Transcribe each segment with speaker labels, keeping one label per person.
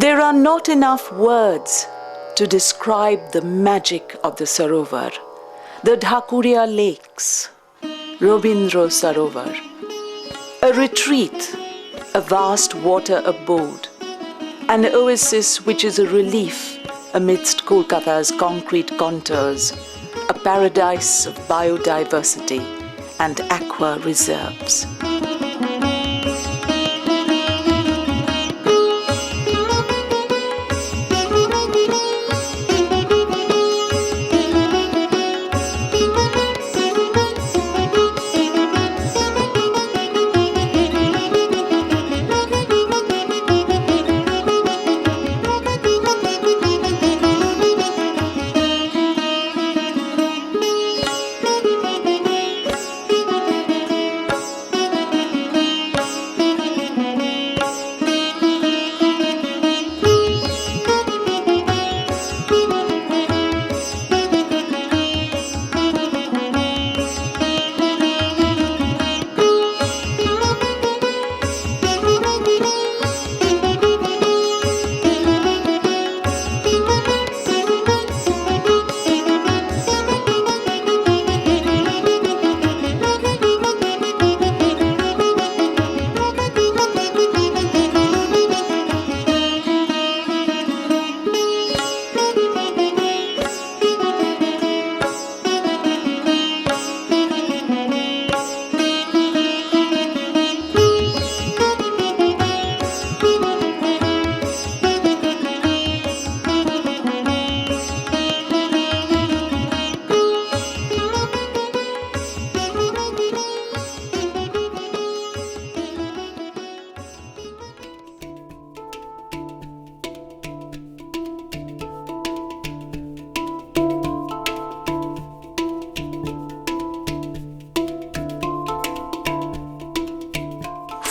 Speaker 1: There are not enough words to describe the magic of the Sarovar, the Dhakuria lakes, Rabindra Sarovar, a retreat, a vast water abode, an oasis which is a relief amidst Kolkata's concrete contours, a paradise of biodiversity and aqua reserves.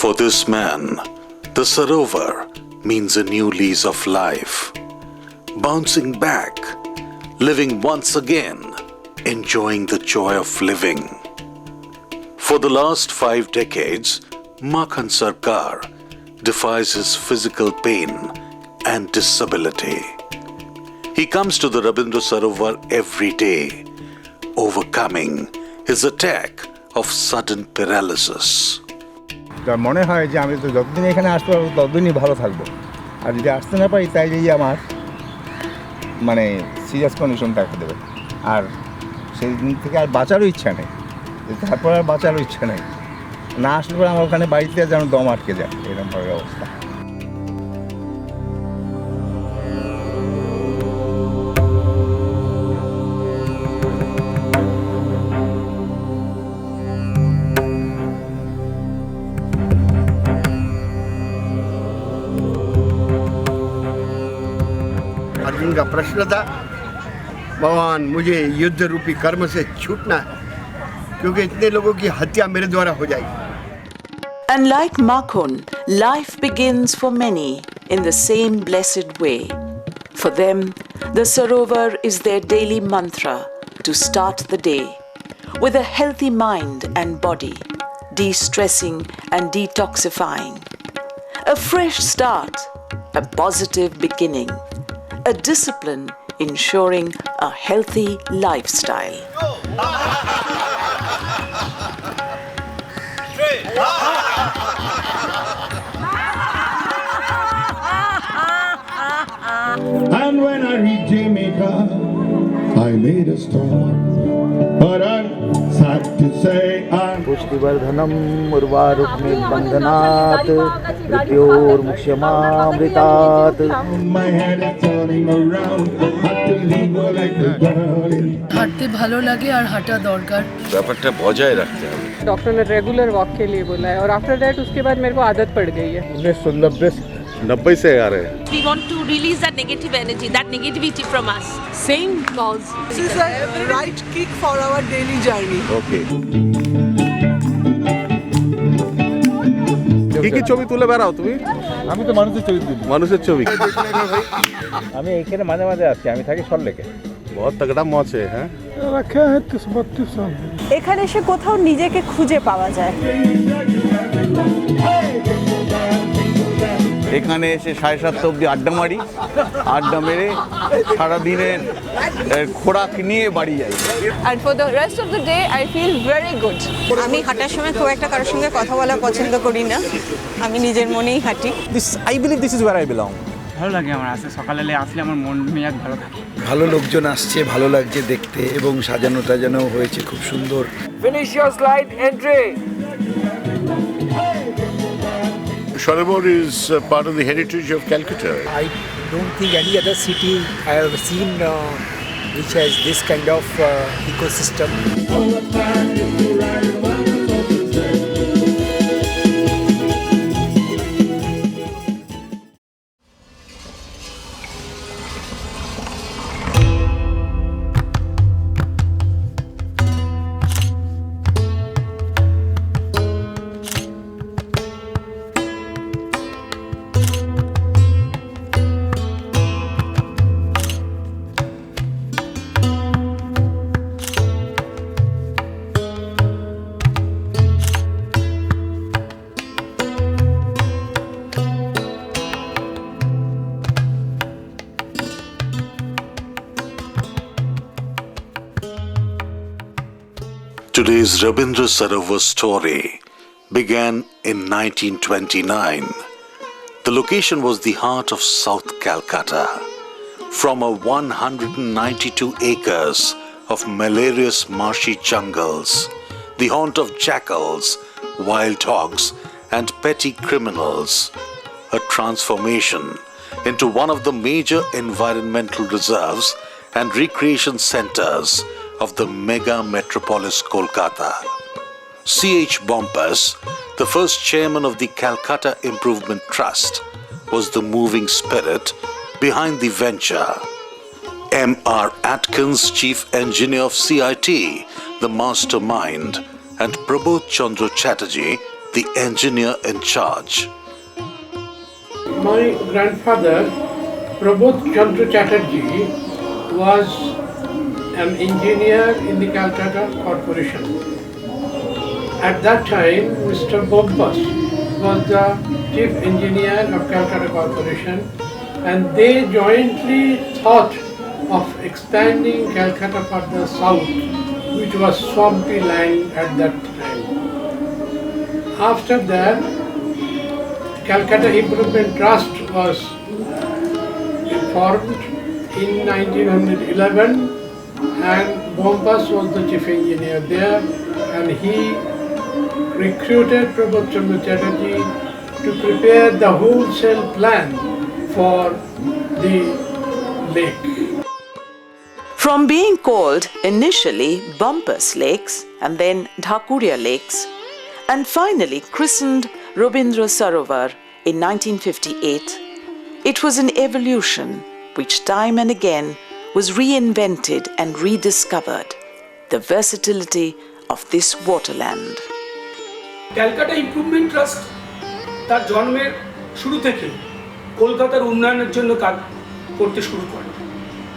Speaker 2: For this man, the Sarovar means a new lease of life, bouncing back, living once again, enjoying the joy of living. For the last 5 decades, Makhan Sarkar defies his physical pain and disability. He comes to the Rabindra Sarovar every day, overcoming his attack of sudden paralysis.
Speaker 3: মনে হয় যে আমি তো যতদিন এখানে আসতে পারবো ততদিনই ভালো থাকবো, আর যদি আসতে না পারি তাই যদি আমার মানে সিরিয়াস কন্ডিশন দেখা দেবে, আর সেই দিন থেকে আর বাঁচারও ইচ্ছা নেই, তারপর আর বাঁচারও ইচ্ছা নেই, না আসলে পরে আমার ওখানে বাড়িতে যেন দম আটকে যায়, এরকমভাবে অবস্থা।
Speaker 4: अर्जुन का प्रश्न था, भगवान मुझे युद्ध रूपी कर्म से छूटना है क्योंकि इतने लोगों की हत्या मेरे द्वारा हो जाएगी.
Speaker 1: And like Makhan, life begins for many in the same blessed way. For them, the Sarovar is their daily mantra to start the day with a healthy mind and body, de-stressing and detoxifying. A fresh start, a positive beginning. A discipline ensuring a healthy lifestyle.
Speaker 5: And when I reached Jamaica, I made a stop. But I'm sad to say I'm
Speaker 3: पुष्टिवर्धनम उर्वारुकमेघ बंधनात्
Speaker 6: मृत्योर्मुक्ष्यमामृतात्
Speaker 5: My head is turning around. I believe we're like the girl in
Speaker 7: হাঁটতে ভালো লাগে আর হাঁটা দরকার।
Speaker 8: ব্যাপারটা বজায় রাখতে হবে।
Speaker 9: Doctor ने रेगुलर वॉक के लिए बोला है और आफ्टर दैट उसके बाद मेरे को आदत पड़ गई है।
Speaker 8: 90 से आ रहे हैं।
Speaker 10: We want to release that negative energy, that negativity from us.
Speaker 7: Same cause.
Speaker 11: This is a right kick for our daily journey.
Speaker 8: Okay. কি ছবি তুলে বেড়াও তুমি?
Speaker 3: আমি তো মানুষের ছবি তুলি।
Speaker 8: মানুষের ছবি।
Speaker 3: আমি এখানে মাঝে মাঝে আসছি, আমি থাকি সল্টলেকে।
Speaker 8: बहुत तगड़ा मौज है, हैं?
Speaker 12: এখানে এসে কোথাও নিজেকে খুঁজে পাওয়া যায়।
Speaker 6: এখানে এসে 7:30 অবধি আড্ডা মারি, আড্ডা মেরে সারাদিনের খোরাক নিয়ে বাড়ি যাই।
Speaker 12: And for the rest of the day I feel very good. আমি হাঁটার সময় খুব একটা কারোর সঙ্গে কথা বলা পছন্দ করি না, আমি নিজের মনেই হাঁটি।
Speaker 6: I believe this is where I belong.
Speaker 9: ভালো লাগে আমার আসলে সকালে আসলে আমার মন মেজাজ ভালো থাকে।
Speaker 4: ভালো লোকজন আসছে, ভালো লাগছে দেখতে এবং সাজানো টাজানো হয়েছে খুব সুন্দর।
Speaker 9: Finish your slide, entry.
Speaker 8: Sarovar is part of the heritage of Calcutta.
Speaker 11: I don't think any other city I have seen which has this kind of ecosystem.
Speaker 2: Today's Rabindra Sarovar story began in 1929. The location was the heart of South Calcutta. From a 192 acres of malarious marshy jungles, the haunt of jackals, wild hogs and petty criminals, a transformation into one of the major environmental reserves and recreation centers of the mega metropolis Kolkata. C.H. Bompas, the first chairman of the Calcutta Improvement Trust, was the moving spirit behind the venture. M.R. Atkins, chief engineer of CIT, the mastermind, and Prabodh Chandra Chatterjee, the engineer in charge.
Speaker 9: My grandfather, Prabodh Chandra Chatterjee, was an engineer in the Calcutta Corporation. At that time, Mr. Bompas was the chief engineer of Calcutta Corporation, and they jointly thought of expanding Calcutta further south, which was swampy land at that time. After that, Calcutta Improvement Trust was formed in 1911, and Bompas was the chief engineer there, and he recruited Prabodh Chandra Chatterjee to prepare the wholesale plan for the lake.
Speaker 1: From being called initially Bumpers Lakes and then Dhakuria Lakes, and finally christened Rabindra Sarovar in 1958, it was an evolution which time and again was reinvented and rediscovered the versatility of this waterland.
Speaker 9: Calcutta improvement trust তার জন্মের শুরু থেকে কলকাতার উন্নয়নের জন্য কাজ করতে শুরু করে,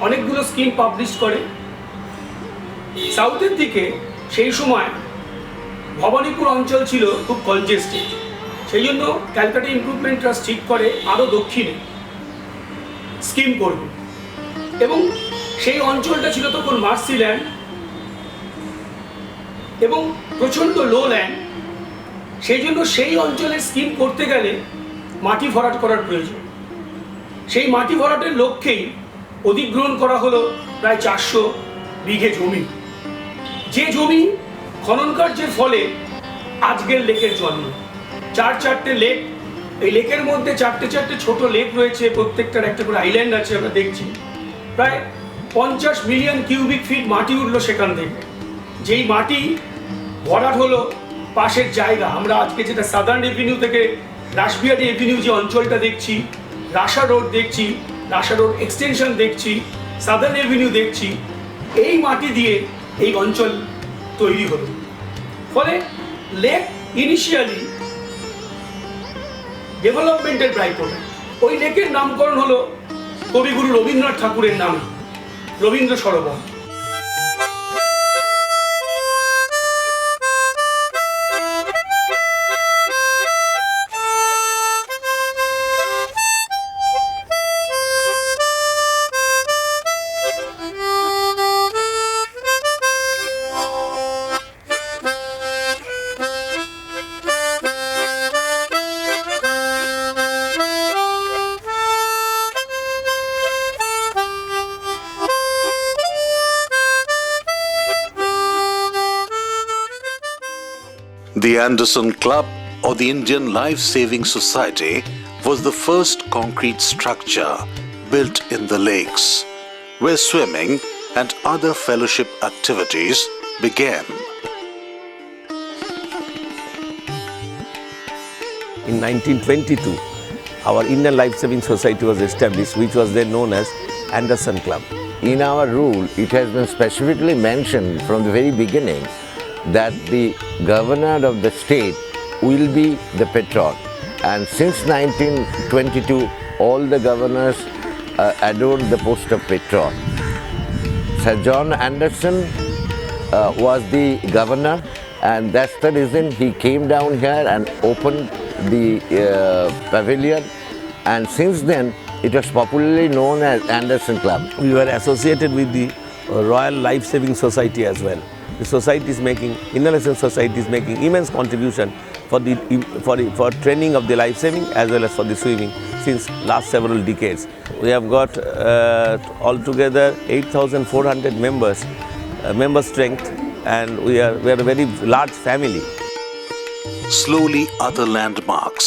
Speaker 9: অনেকগুলো স্কিম পাবলিশ করে। সাউথের দিকে সেই সময় ভবানীপুর অঞ্চল ছিল খুব কনজেস্টেড, সেই জন্য ক্যালকাটা ইমপ্রুভমেন্ট ট্রাস্ট ঠিক করে আরও দক্ষিণে স্কিম করবে, এবং সেই অঞ্চলটা ছিল তখন মার্সি ল্যান্ড এবং প্রচণ্ড লো ল্যান্ড। সেই জন্য সেই অঞ্চলের স্কিম করতে গেলে মাটি ভরাট করার প্রয়োজন। সেই মাটি ভরাটের লক্ষ্যেই অধিগ্রহণ করা হলো প্রায় 400 বিঘে জমি, যে জমি খনন কার্যের ফলে আজকের লেকের জন্ম। 4-4টে লেক
Speaker 13: এই লেকের মধ্যে চারটে ছোট লেক রয়েছে, প্রত্যেকটার একটা করে আইল্যান্ড আছে। আমরা দেখছি প্রায় 50 মিলিয়ন কিউবিক ফিট মাটি উঠলো সেখান থেকে। যেই মাটি ভরাট হলো পাশের জায়গা, আমরা আজকে যেটা সাদার্ন এভিনিউ থেকে রাসবিহারী এভিনিউ যে অঞ্চলটা দেখছি, রাসা রোড দেখছি, রাসা রোড এক্সটেনশন দেখছি, সাদার্ন এভিনিউ দেখছি, এই মাটি দিয়ে এই অঞ্চল তৈরি হলো। ফলে লেক ইনিশিয়ালি ডেভেলপমেন্টের বাই প্রোডাক্ট। ওই লেকের নামকরণ হলো কবিগুরু রবীন্দ্রনাথ ঠাকুরের নামে, Rabindra Sarobar.
Speaker 2: The Anderson Club, or the Indian Life Saving Society, was the first concrete structure built in the lakes, where swimming and other fellowship activities began.
Speaker 6: In 1922, our Indian Life Saving Society was established, which was then known as Anderson Club.
Speaker 14: In our rule, it has been specifically mentioned from the very beginning that the governor of the state will be the patron. And since 1922, all the governors adored the post of patron. Sir John Anderson was the governor, and that's the reason he came down here and opened the pavilion. And since then, it was popularly known as Anderson Club.
Speaker 6: We were associated with the Royal Life Saving Society as well. The society is making, Indian Life Saving Society is making immense contribution for training of the life saving as well as for the swimming since last several decades. We have got altogether 8,400 members, member strength, and we are a very large family.
Speaker 2: Slowly, other landmarks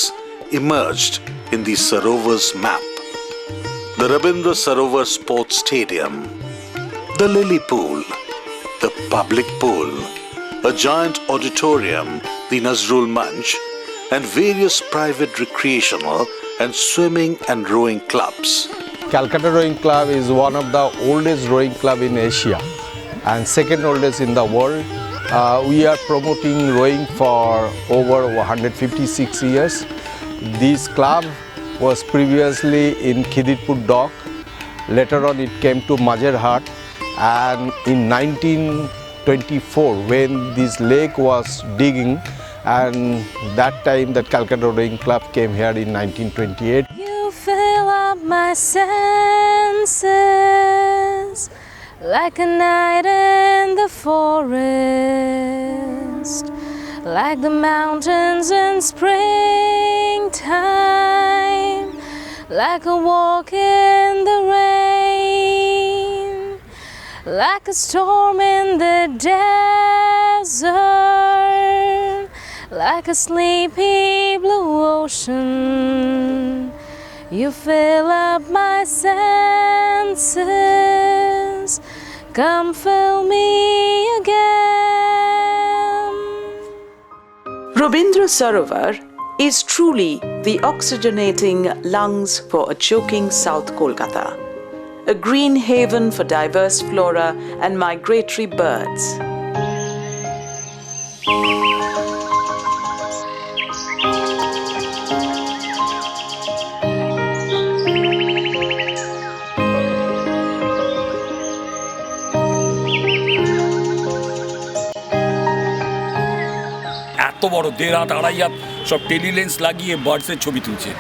Speaker 2: emerged in the Sarovar's map. The Rabindra Sarovar Sports Stadium, the Lily Pool, the public pool, a giant auditorium, the Nazrul Manch, and various private recreational and swimming and rowing clubs.
Speaker 15: Calcutta Rowing Club is one of the oldest rowing club in Asia and second oldest in the world. We are promoting rowing for over 156 years. This club was previously in Khidipur Dock. Later on it came to Majerhat, and in 1924 when this lake was digging, and that time that Calcutta Rowing Club came here in 1928.
Speaker 16: You fill up my senses like a night in the forest, like the mountains in springtime, like a walk in the rain, like a storm in the desert, like a sleepy blue ocean. You fill up my senses, come fill me again.
Speaker 1: Rabindra Sarovar is truly the oxygenating lungs for a choking South Kolkata, a green haven for diverse flora and migratory birds.
Speaker 17: এত বড় 1.5 হাত 2.5 হাত সব টেলিলেন্স লাগিয়ে বার্ডসের ছবি তুলছে।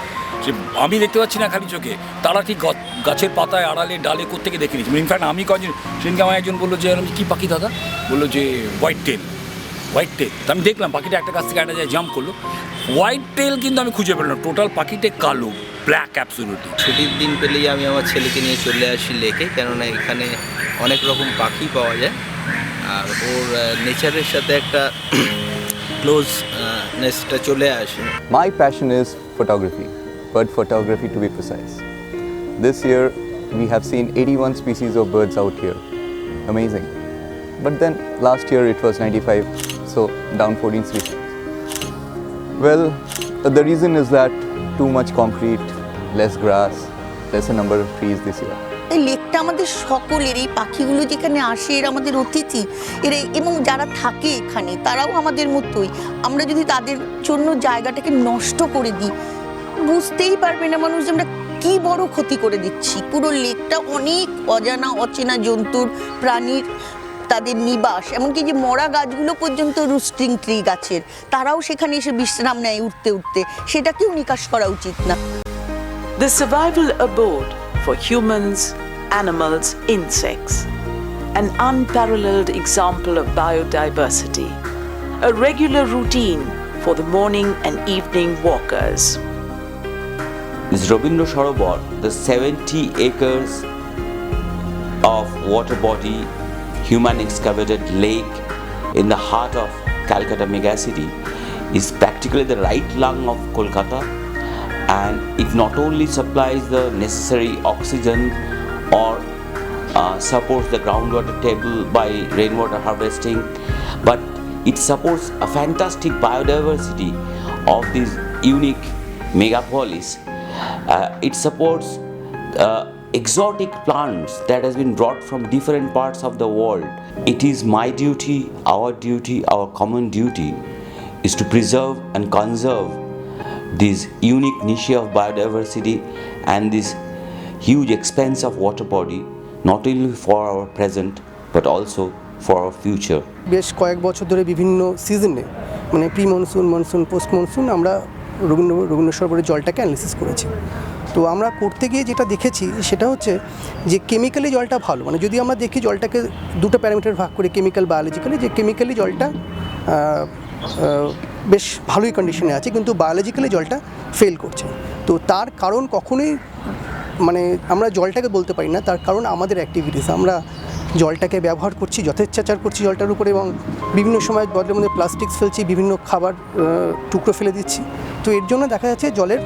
Speaker 17: সে আমি দেখতে পাচ্ছি না খালি চোখে, তারা ঠিক গাছের পাতায় আড়ালে ডালে কোত্থেকে দেখে নিচ্ছে। ইনফ্যাক্ট আমি কজন সেদিনকে আমার একজন বললো যে আমি কী পাখি দাদা, বললো যে হোয়াইট টেল। তো আমি দেখলাম পাখিটা একটা গাছ থেকে একটা যায় জাম্প করলো। হোয়াইট টেল কিন্তু আমি খুঁজে পেলাম না, টোটাল পাখিটা কালো, ব্ল্যাক অ্যাবসলিউটলি।
Speaker 18: ছুটির দিন পেলেই আমি আমার ছেলেকে নিয়ে চলে আসি লেকে, কেননা এখানে অনেক রকম পাখি পাওয়া যায় আর ওর নেচারের সাথে একটা ক্লোজনেসটা চলে আসে।
Speaker 19: My passion is photography, bird photography to be precise. This year we have seen 81 species of birds out here. Amazing. But then last year it was 95, so down 14 species. Well, the reason is that too much concrete, less grass, lesser number of trees this year.
Speaker 20: এই লেকটা আমাদের সকলের, এই পাখিগুলো যেখানে আসে এরা আমাদের অতিথি, এরা এবং যারা থাকে এখানে তারাও আমাদের মতোই। আমরা যদি তাদের জন্য জায়গাটাকে নষ্ট করে দিই, বুঝতেই পারবে না মানুষ যে আমরা কি বড় ক্ষতি করে দিচ্ছি। পুরো লেকটা অনেক অজানা অচেনা জন্তুর, প্রাণীর তাদের নিবাস, এমনকি যে মরা গাছগুলো পর্যন্ত রুস্টিং ট্রি গাছের, তারাও সেখানে এসে বিশ্রাম নেয় উঠতে উঠতে, সেটাকেও নিকাশ করা উচিত না।
Speaker 1: The survival abode for humans, animals, insects. An unparalleled example of biodiversity. A regular routine for the morning and evening walkers.
Speaker 21: This Rabindra Sarovar, the 70 acres of water body, human excavated lake in the heart of Calcutta megacity, is practically the right lung of Kolkata, and it not only supplies the necessary oxygen or supports the groundwater table by rainwater harvesting, but it supports a fantastic biodiversity of this unique megapolis. It supports exotic plants that has been brought from different parts of the world. It is my duty, our common duty is to preserve and conserve this unique niche of biodiversity and this huge expanse of water body, not only for our present but also for our future.
Speaker 22: বেশ কয়েক বছর ধরে বিভিন্ন সিজনে, মানে pre monsoon, monsoon, post monsoon, আমরা রবীন্দ্র সরোবরের জলটাকে analysis করেছি। তো আমরা করতে গিয়ে যেটা দেখেছি সেটা হচ্ছে যে কেমিক্যালি জলটা ভালো, মানে যদি আমরা দেখি জলটাকে দুটো প্যারামিটার ভাগ করে, কেমিক্যাল, বায়োলজিক্যালি, যে কেমিক্যালি জলটা বেশ ভালোই কন্ডিশনে আছে, কিন্তু বায়োলজিক্যালি জলটা ফেল করছে। তো তার কারণ কখনোই মানে আমরা জলটাকে বলতে পারি না, তার কারণ আমাদের অ্যাক্টিভিটিস। আমরা জলটাকে ব্যবহার করছি, যথেচ্ছাচার করছি জলটার উপরে, এবং বিভিন্ন সময় জলের মধ্যে প্লাস্টিক্স ফেলছি, বিভিন্ন খাবার টুকরো ফেলে দিচ্ছি। তো এর জন্য দেখা যাচ্ছে জলের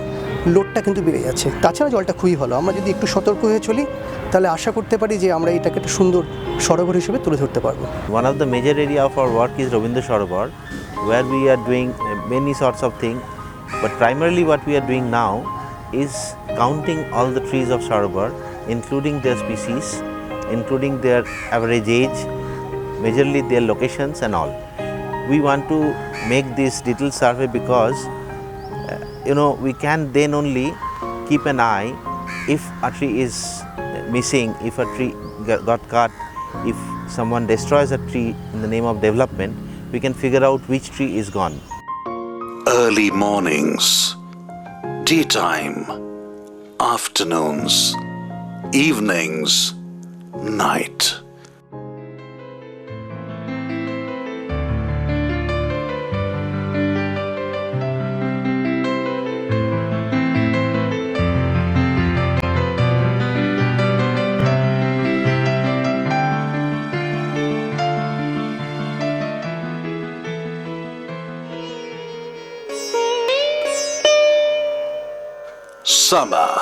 Speaker 22: লোডটা কিন্তু বেড়ে যাচ্ছে। তাছাড়া জলটা খুবই ভালো, আমরা যদি একটু সতর্ক হয়ে চলি তাহলে আশা করতে পারি যে আমরা এটাকে একটা সুন্দর সরোবর হিসেবে তুলে ধরতে পারবো।
Speaker 23: One of the major area of our work is Rabindra Sarovar, where we are doing many sorts of things, but primarily what we are doing now is counting all the trees of Sarovar, including their species, including their average age, majorly their locations and all. We want to make this detailed survey because we can then only keep an eye if a tree is missing, if a tree got cut, if someone destroys a tree in the name of development, we can figure out which tree is gone.
Speaker 2: Early mornings, daytime, afternoons, evenings, night. Summer,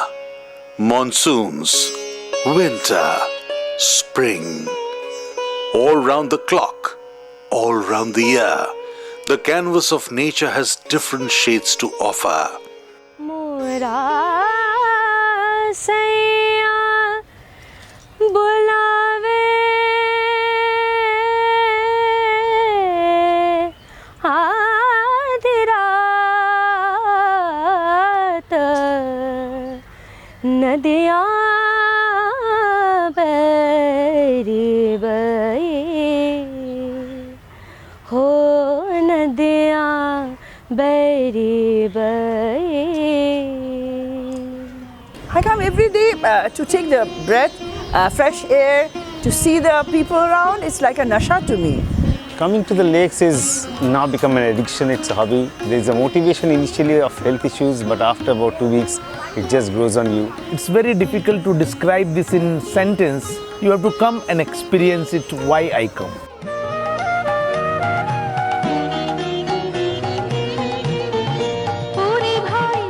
Speaker 2: monsoons, winter, spring. All round the clock, all round the year, the canvas of nature has different shades to offer.
Speaker 16: नदियाँ बहरी बहे हो, नदियाँ बहरी बहे।
Speaker 24: I come every day to take the breath, fresh air, to see the people around. It's like a nasha to me.
Speaker 25: Coming to the lakes is now become an addiction, it's a hobby. There is a motivation initially of health issues, but after about 2 weeks, it just grows on you.
Speaker 26: It's very difficult to describe this in sentence. You have to come and experience it, why I come.
Speaker 16: पूरी भाई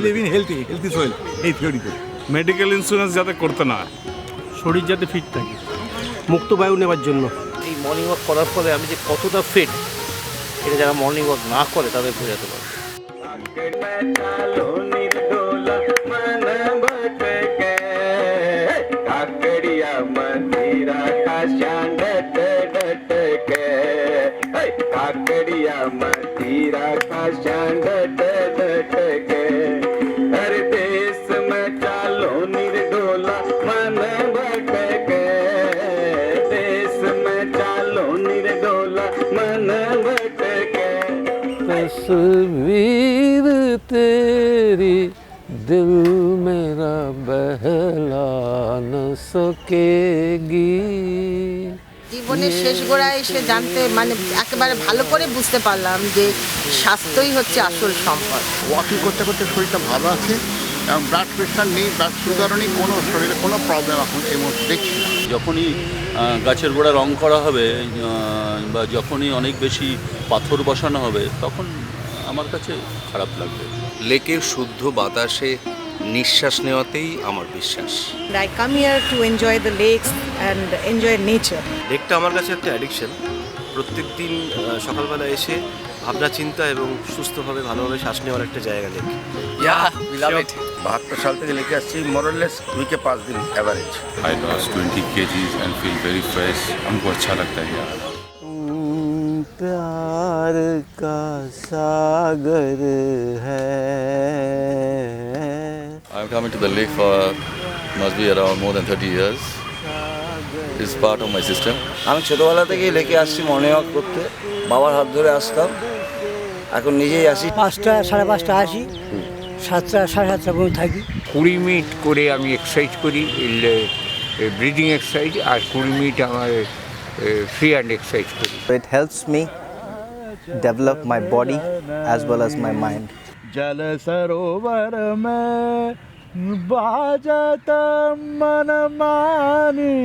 Speaker 3: live in healthy Soyel এই থিওরিতে medical insurance যাতে করতে না হয়, শরীর যাতে fit থাকে, মুক্ত বায়ু নেওয়ার জন্য।
Speaker 4: এই মর্নিং ওয়াক করার ফলে আমি যে কতটা ফিট, এটা যারা মর্নিং ওয়াক না করে তাদের বোঝাতে পারবে।
Speaker 5: तस्वीर तेरी दिल मेरा बहला न सकेगी।
Speaker 7: জীবনের শেষ গোড়ায় এসে জানতে মানে একেবারে ভালো করে বুঝতে পারলাম যে স্বাস্থ্যই হচ্ছে আসল সম্পদ।
Speaker 8: ওয়াকিং করতে করতে শরীরটা ভালো আছে এবং ব্লাড প্রেশার নেই, ব্লাড সুগারও নেই, কোনো শরীরে কোনো প্রবলেম এখন এই মুহূর্তে দেখছি না।
Speaker 10: যখনই গাছের গোড়া রং করা হবে বা যখনই অনেক বেশি পাথর বসানো হবে তখন আমার কাছে খারাপ লাগবে।
Speaker 18: লেকের শুদ্ধ বাতাসে নিঃশ্বাস নেওয়াতেই আমার বিশ্বাস।
Speaker 7: I come here to enjoy the lakes and enjoy nature.
Speaker 4: লেকটা আমার কাছে একটা অ্যাডিকশন। প্রত্যেক দিন সকালবেলা এসে ভাবনা চিন্তা এবং সুস্থভাবে ভালোভাবে শ্বাস নেওয়ার একটা জায়গা lake.
Speaker 10: Yeah, we love it.
Speaker 8: 72 সাল থেকে লেকে আসছি, মোরলেস উইকে 5 দিন average.
Speaker 10: I lost 20 kgs and feel very fresh. हमको अच्छा लगता है यार।
Speaker 5: प्यार का सागर है।
Speaker 10: I'm coming to the lake for must be around more than 30 years. It's part of my system.
Speaker 12: আমি ছোটবেলা থেকেই লেকে আসছি মর্নিং ওয়াক করতে, বাবার হাত ধরে আসতাম, এখন নিজেই আসি।
Speaker 27: 5টা 5:30 আসি, 7টা 7:30 পর্যন্ত থাকি।
Speaker 28: 20 মিনিট করে আমি এক্সারসাইজ করি, ব্রিদিং এক্সারসাইজ, আর 20 মিনিট আমার ফ্রি হ্যান্ড এক্সারসাইজ করি।
Speaker 4: It helps me develop my body as well as my mind.
Speaker 5: जल सरोवर में बाजत मन मानी,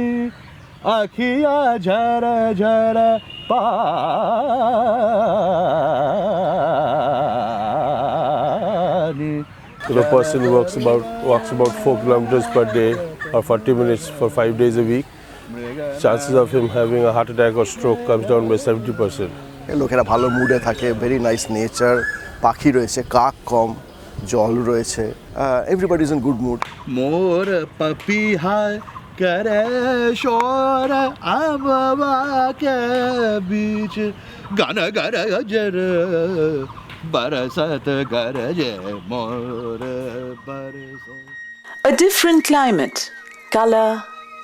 Speaker 5: अखिया झर झर पानी।
Speaker 29: The person walks about 4 kilometers per day or 40 minutes for 5 days a week. Chances of him having a heart attack or stroke comes down by 70%.
Speaker 30: লোকেরা ভালো মুডে থাকে, ভেরি নাইস নেচার, পাখি রয়েছে, কাক কম, জল রয়েছে, everybody is in good mood.
Speaker 5: मोर पपीहा करे शोर आमवा के बीच, गान गरजर बरसत गरजे मोर बरस।
Speaker 1: A different climate, color,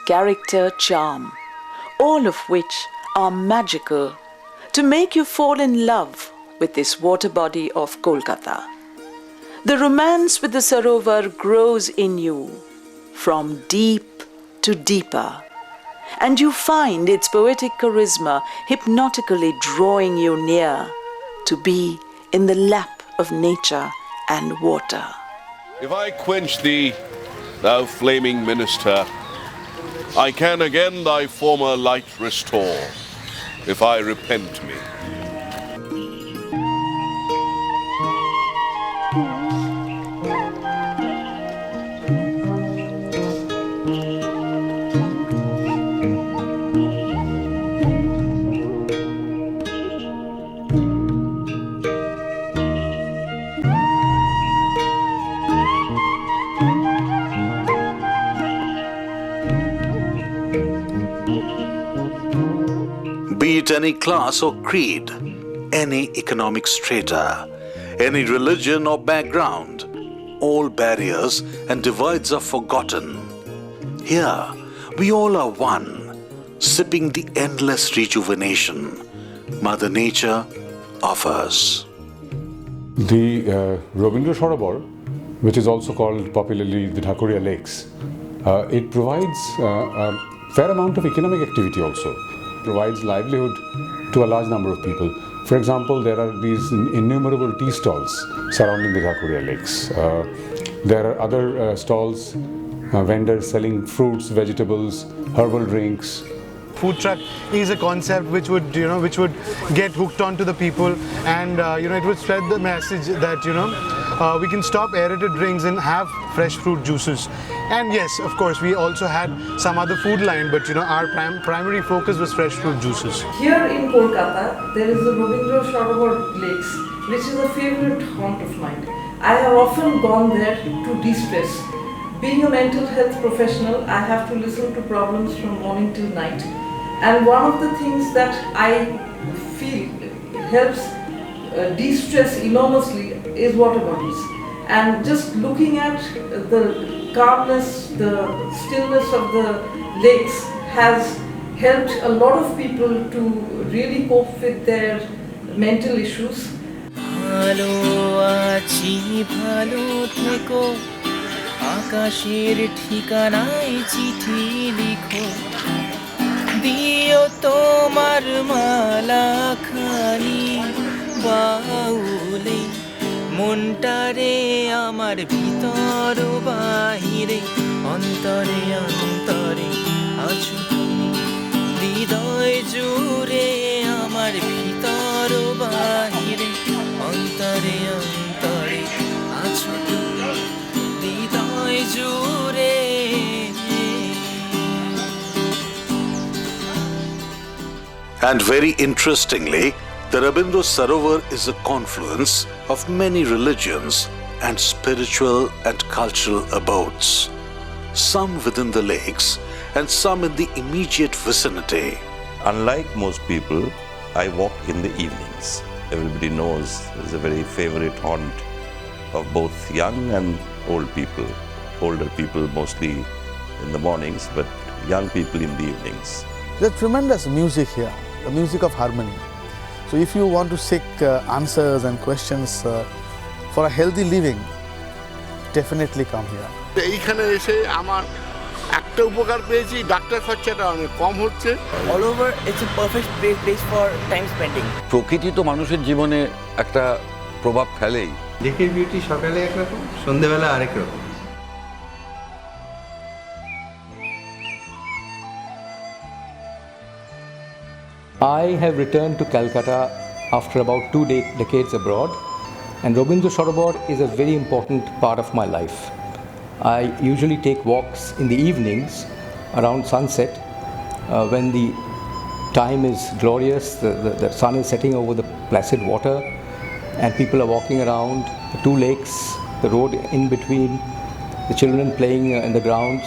Speaker 1: character, charm, all of which are magical to make you fall in love with this water body of Kolkata. The romance with the Sarovar grows in you from deep to deeper, and you find its poetic charisma hypnotically drawing you near to be in the lap of nature and water.
Speaker 31: If I quench thee, thou flaming minister, I can again thy former light restore, if I repent me.
Speaker 2: Be it any class or creed, any economic strata, any religion or background, all barriers and divides are forgotten. Here, we all are one, sipping the endless rejuvenation Mother Nature offers.
Speaker 32: The Rabindra Sarovar, which is also called popularly the Dhakuria Lakes, it provides a fair amount of economic activity also. Provides livelihood to a large number of people. For example, there are these innumerable tea stalls surrounding the Dhakuria Lakes. There are other stalls, vendors selling fruits, vegetables, herbal drinks,
Speaker 6: food truck is a concept which would get hooked onto the people, and it would spread the message that we can stop aerated drinks and have fresh fruit juices. And yes, of course, we also had some other food line, but our primary focus was fresh fruit juices.
Speaker 9: Here in Kolkata, there is the Rabindra Sarovar Lakes, which is a favorite haunt of mine. I have often gone there to de-stress. Being a mental health professional, I have to listen to problems from morning till night. And one of the things that I feel helps de-stress enormously is water bodies. And just looking at the calmness, the stillness of the lakes has helped a lot of people to really cope with their mental issues.
Speaker 11: ভালো আছি ভালো থেকো আকাশের ঠিকানায় চিঠি লিখো দিও তোমার মালাখানি বাউলে মনটারে আমার ভিতর বাহিরে অন্তরে অন্তরে আছো তুমি হৃদয় জুড়ে আমার ভিতর বাহিরে অন্তরে অন্তরে আছো তুমি হৃদয় জুড়ে।
Speaker 2: And very interestingly, the Rabindra Sarovar is a confluence of many religions and spiritual and cultural abodes, some within the lakes and some in the immediate vicinity.
Speaker 13: Unlike most people, I walk in the evenings. Everybody knows it's a very favorite haunt of both young and old people. Older people mostly in the mornings, but young people in the evenings.
Speaker 24: There's tremendous music here, the music of harmony. So if you want to seek answers and questions for a healthy living, definitely come here.
Speaker 8: এইখানে এসে আমার একটা উপকার পেয়েছি, doctor খরচাটা অনেক কম হচ্ছে।
Speaker 11: All over, it's a perfect place for time spending.
Speaker 14: প্রকৃতি তো মানুষের জীবনে একটা প্রভাব ফেলেই।
Speaker 15: লেকের বিউটি সকালে একরকম, সন্ধ্যাবেলা আরেক রকম।
Speaker 17: I have returned to Calcutta after about 2 decades abroad, and Rabindra Sarovar is a very important part of my life. I usually take walks in the evenings around sunset when the time is glorious, the sun is setting over the placid water and people are walking around the two lakes, the road in between, the children playing in the grounds,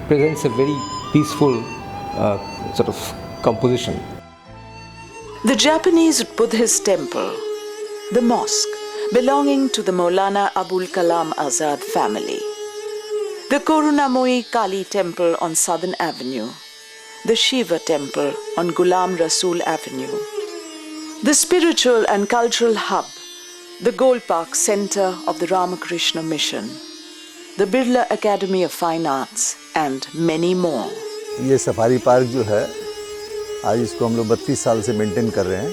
Speaker 17: presents a very peaceful sort of composition.
Speaker 1: The Japanese Buddhist temple, the mosque belonging to the Maulana Abul Kalam Azad family, the Karunamoyi Kali temple on Southern Avenue, the Shiva temple on Ghulam Rasool Avenue, the spiritual and cultural hub, the Gold Park Center of the Ramakrishna Mission, the Birla Academy of Fine Arts, and many more.
Speaker 19: ये safari park जो है आज इसको हम लोग 32 साल से maintain कर रहे हैं।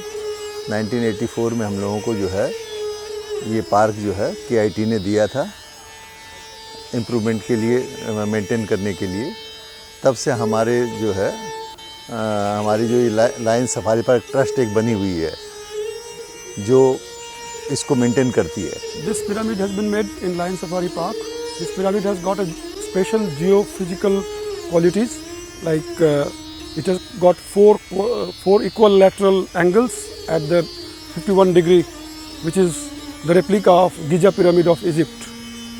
Speaker 19: 1984 में हम लोगों को जो है ये पार्क जो है KIT ने दिया था इम्प्रूवमेंट के लिए, मेंटेन करने के लिए। तब से हमारे जो है हमारी जो लायन सफारी पार्क ट्रस्ट एक बनी हुई है जो इसको मेंटेन करती है।
Speaker 20: This pyramid has been made in Lion Safari Park. This pyramid has got a special geophysical qualities, like it has got four equilateral angles at the 51 degree, which is the replica of Giza pyramid of Egypt.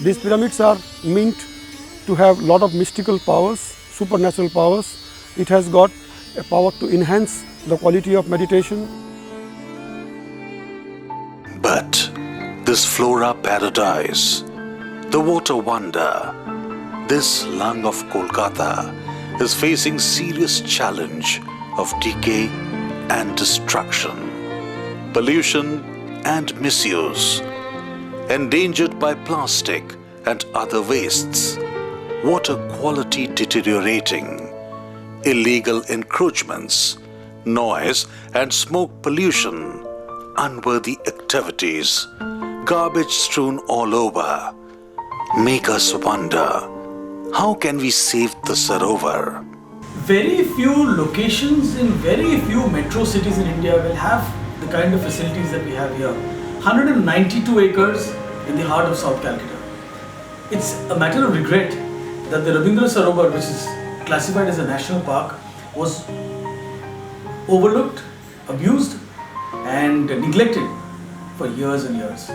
Speaker 20: These pyramids are meant to have lot of mystical powers, supernatural powers. It has got a power to enhance the quality of meditation.
Speaker 2: But this flora paradise, the water wonder, this lung of Kolkata is facing serious challenge of decay and destruction, pollution and misuse, endangered by plastic and other wastes, water quality deteriorating, illegal encroachments, noise and smoke pollution, unworthy activities, garbage strewn all over, make us wonder, how can we save the Sarovar?
Speaker 3: Very few locations in very few metro cities in India will have the kind of facilities that we have here. 192 acres in the heart of South Calcutta. It's a matter of regret that the Rabindra Sarovar, which is classified as a national park, was overlooked, abused and neglected for years and years.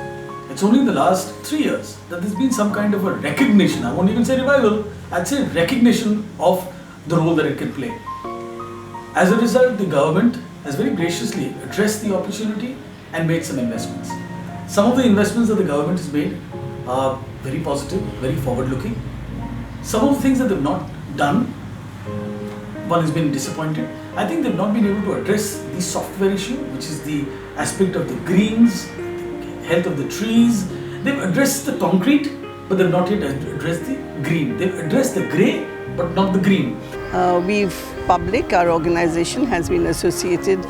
Speaker 3: It's only in the last 3 years that there's been some kind of a recognition, I won't even say revival, I'd say recognition of the role that it can play. As a result, the government has very graciously addressed the opportunity and made some investments. Some of the investments that the government has made are very positive, very forward-looking. Some of the things that they've not done, one has been disappointed. I think they've not been able to address the software issue, which is the aspect of the greens, health of the trees. They've addressed the concrete, but they've not yet addressed the green. They've addressed the grey, but not the green.
Speaker 7: Our organization has been associated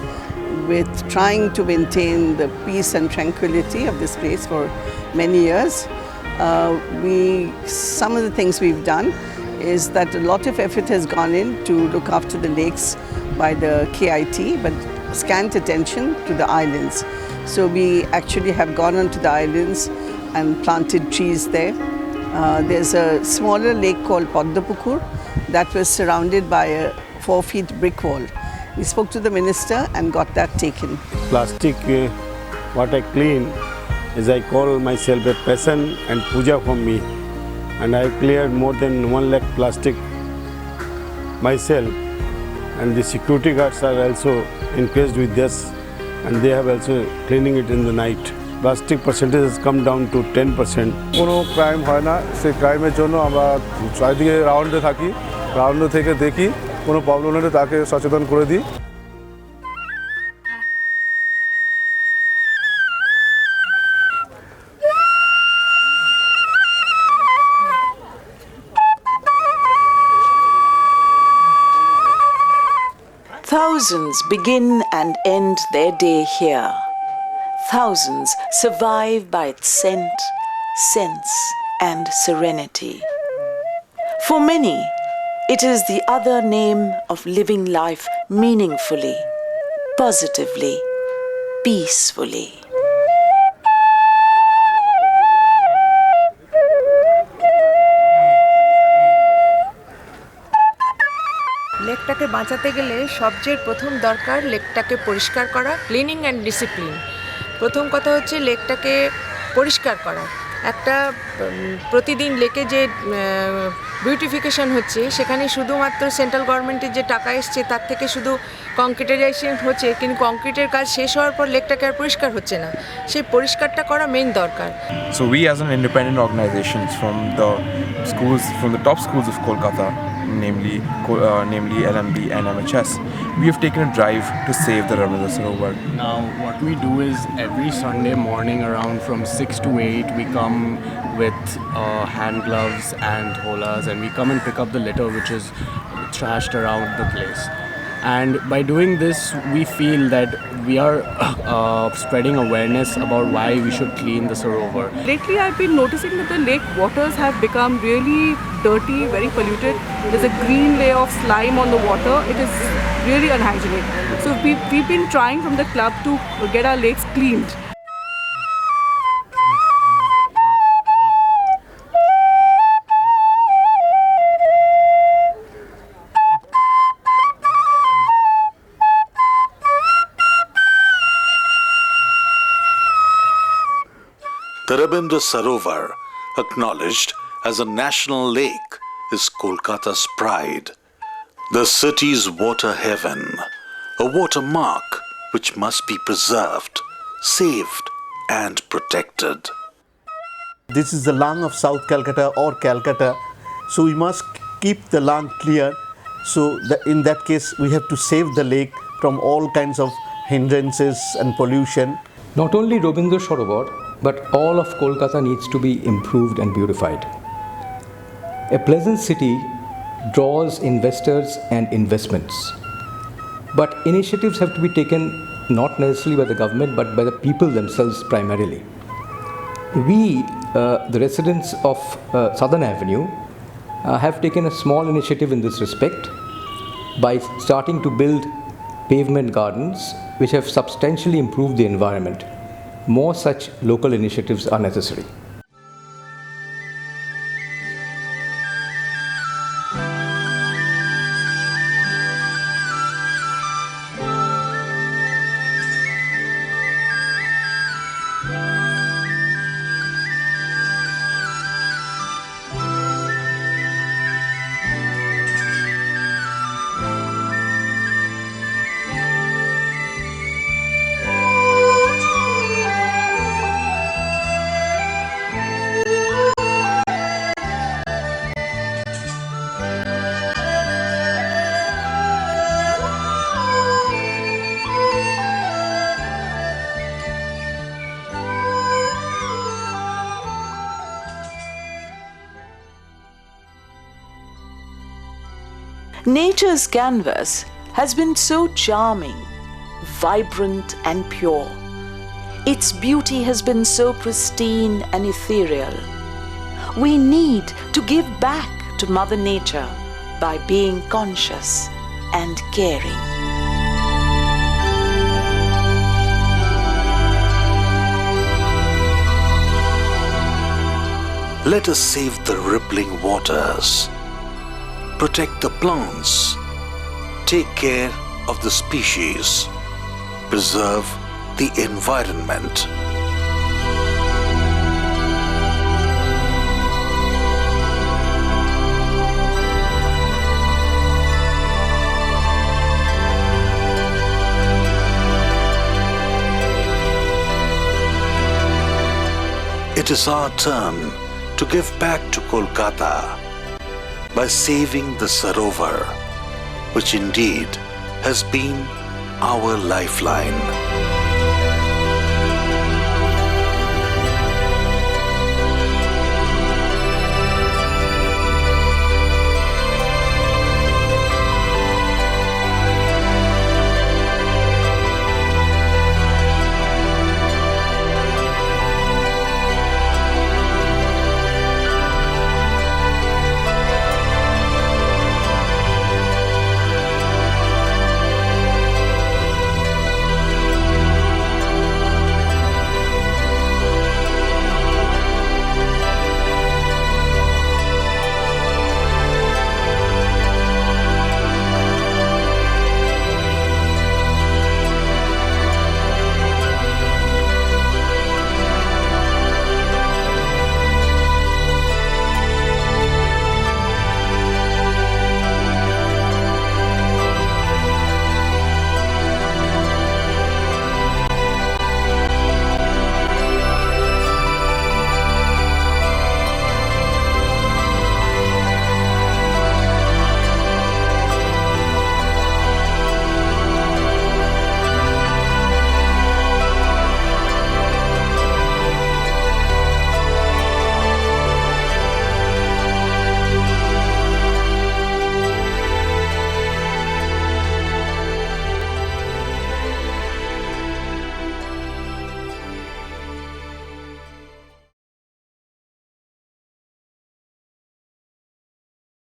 Speaker 7: with trying to maintain the peace and tranquility of this place for many years. Some of the things we've done is that a lot of effort has gone in to look after the lakes by the KIT, but scant attention to the islands. So we actually have gone onto the islands and planted trees there. There's a smaller lake called Poddapukur that was surrounded by a 4-foot brick wall. We spoke to the minister and got that taken.
Speaker 10: Plastic, what I clean is I call myself a passion and puja for me. And I cleared more than 1 lakh plastic myself. And the security guards are also encouraged with this. And they have also cleaning it in the night. Plastic percentage has come down to 10%.
Speaker 12: কোনো crime হয় না, সেই ক্রাইমের জন্য আমরা চারিদিকে রাউন্ডে থাকি, রাউন্ডে থেকে দেখি কোনো প্রবলেম হলে তাকে সচেতন করে দিই।
Speaker 1: Thousands begin and end their day here. Thousands survive by its scent, sense, and serenity. For many, it is the other name of living life meaningfully, positively, peacefully.
Speaker 16: লেকটাকে বাঁচাতে গেলে সবচেয়ে প্রথম দরকার লেকটাকে পরিষ্কার করা, ক্লিনিং অ্যান্ড ডিসিপ্লিন। প্রথম কথা হচ্ছে লেকটাকে পরিষ্কার করা। একটা প্রতিদিন লেকে যে বিউটিফিকেশন হচ্ছে সেখানে শুধুমাত্র সেন্ট্রাল গভর্নমেন্টের যে টাকা এসছে তার থেকে শুধু কংক্রিটাইজেশন হচ্ছে, কিন্তু কংক্রিটের কাজ শেষ হওয়ার পর লেকটাকে আর পরিষ্কার হচ্ছে না। সেই পরিষ্কারটা করা মেইন দরকার।
Speaker 18: So we as an independent organization from the schools, from the top schools of Kolkata, namely LMB and MHS, we have taken a drive to save the Rabindra Sarovar.
Speaker 21: Now what we do is every Sunday morning around from 6 to 8 we come with hand gloves and holas, and we come and pick up the litter which is trashed around the place. And by doing this we feel that we are spreading awareness about why we should clean the Sarovar.
Speaker 22: Lately I've been noticing that the lake waters have become really dirty, very polluted. There's a green layer of slime on the water. It is really unhygienic. So we've been trying from the club to get our lakes cleaned.
Speaker 2: The Rabindra Sarovar, acknowledged as a national lake, is Kolkata's pride. The city's water heaven, a watermark which must be preserved, saved and protected.
Speaker 24: This is the lung of South Calcutta or Calcutta, so we must keep the lung clear. So in that case we have to save the lake from all kinds of hindrances and pollution.
Speaker 17: Not only Rabindra Sarovar, but all of Kolkata needs to be improved and beautified. A pleasant city draws investors and investments. But initiatives have to be taken not necessarily by the government but by the people themselves primarily. We, the residents of Southern Avenue, have taken a small initiative in this respect. by starting to build pavement gardens which have substantially improved the environment. More such local initiatives are necessary.
Speaker 1: Nature's canvas has been so charming, vibrant and pure. Its beauty has been so pristine and ethereal. We need to give back to Mother Nature by being conscious and caring.
Speaker 2: Let us save the rippling waters, protect the plants, take care of the species, preserve the environment. It is our turn to give back to Kolkata by saving the Sarovar, which indeed has been our lifeline.